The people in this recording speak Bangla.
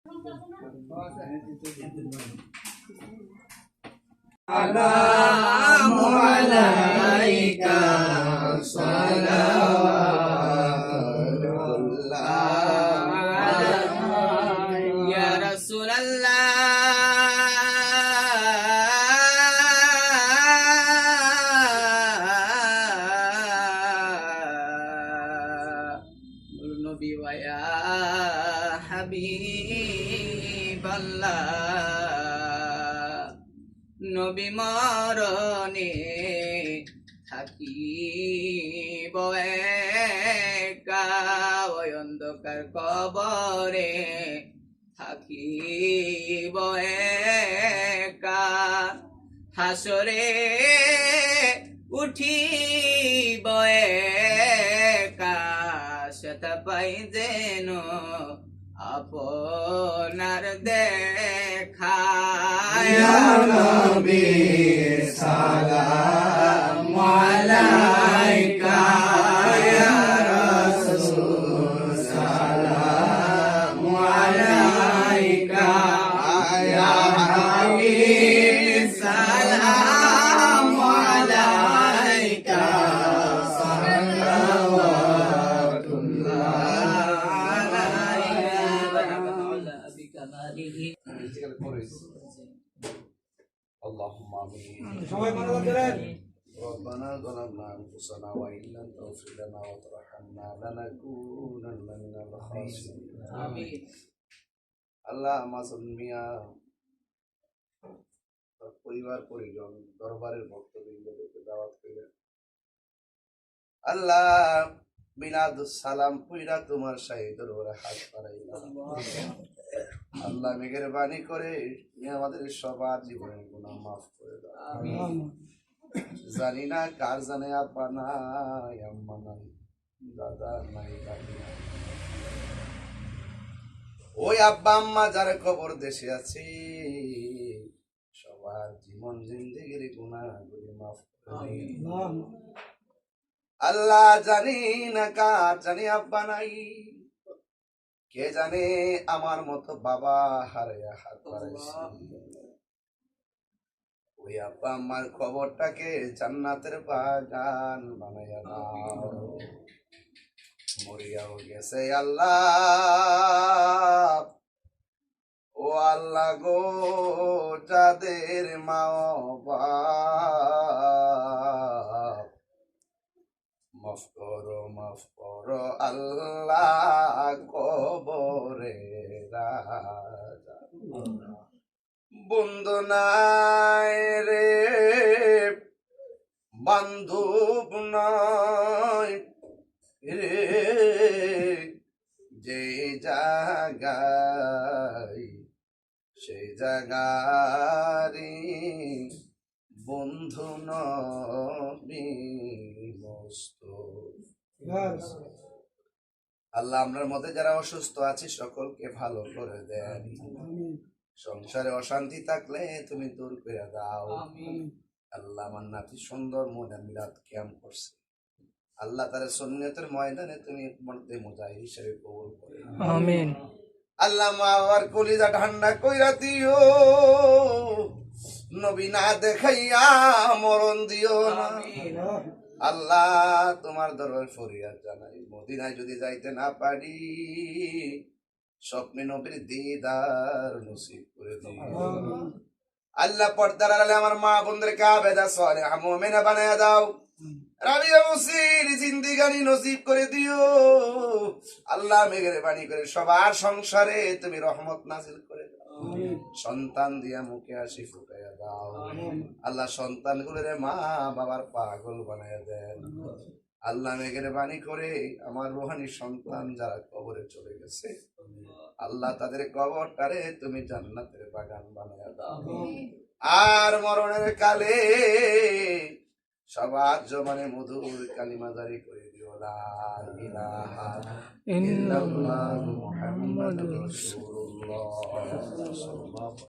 Assalamu alayka salawatullah ya Rasulullah. Nabi wa ya Habiballah, নবী মরণে থাকিব একা, ওই অন্ধকার কবরে থাকিব একা, হাসরে উঠিব একা, সেটা পাই যেন আপনার দেখা। ইয়া নবী সালামু আলাইকা, ইয়া রাসূল সালামু আলাইকা, ইয়া হাবিব সালামু আলাইকা, اللهم آمين. ربنا ظلمنا أنفسنا وإن لم تغفر لنا وترحمنا لنكونن من الخاسرين. آمين. আল্লাহ আমাজন মিয়া তার পরিবার পরিজন দরবারের ভক্তবৃন্দদেরকে দাওয়াত করিলেন। আল্লাহ মিলাদুস সালাম কইরা তোমার শাহী দরবারে হাত বাড়াইলাম। আল্লাহ মেহেরবানি করে আমাদের সবার জীবনের গুনাহ মাফ করে দাও। আমিন। জানি না কার জানে আব্বা নাই, আম্মা নাই, দাদা নাই, দাদি নাই। ওই আব্বা আম্মা যারা কবর দেশে আছে সবার জীবন জিন্দেগির গুনাহগুলি মাফ করে দিন। আল্লাহ জানি না কার জানি আব্বা নাই, কে জানে আমার মতো বাবা হারাইয়া হাত বাড়াইছে। ওই আব্বা আমার খবরটাকে জান্নাতের বাগান বানাইয়া দাও। মরিয়াও গেছে আল্লাহ, ও আল্লাহ গো, যাদের মা বাপ মাফ করো আল্লাহ কবরে রাজা। বন্ধু নাই রে বান্ধব নাই রে, যে জায়গায় সেই জায়গারি বন্ধু নবী আল্লাহ আমরার মধ্যে যারা অসুস্থ আছে সকলকে ভালো করে দেন। সংসারে অশান্তি থাকলে তুমি দূর করে দাও। আল্লাহ আমার নাতি সুন্দর মনে মিলাদ কিয়াম করছে, আল্লাহ তার সুন্নতের ময়দানে তুমি মধ্যে মুজাহিদ হিসেবে কবুল করে আমিন। আল্লাহ মা বাবার কলিজা ঠান্ডা কইরা দিও, নবী না দেখাইয়া মরণ দিও না। আল্লাহ তোমার দরবার ফরিয়াদ জানাই, মদিনায় যদি যাইতে না পারি স্বপ্নে নবীর দিদার নসিব করে দিও। আল্লাহ পর্দার আড়ালে আমার মা বোনদেরকে আবেদা সালেহা মুমিনা বানায়া দাও। রাবিয়া মুসির জিন্দেগানি নসিব করে দিও। আল্লাহ মেহেরবানি করে সবার সংসারে তুমি রহমত নাজিল করে দাও। সন্তান দিয়া মুখে হাসি ফুটাইয়া দাও। আল্লাহ সন্তান গুলোরে মা বাবার পাগল বানাইয়া দেন। আল্লাহ মেহেরবানি করে আমার রুহানি সন্তান যারা কবরে চলে গেছে আল্লাহ তাদের কবরটারে তুমি জান্নাতের বাগান বানাইয়া দাও। আর মরণের কালে সবার জবানে মধুর কালিমা জারি করে দিও, লা ইলাহা ইল্লাল্লাহু মুহাম্মাদুর রাসূলুল্লাহ।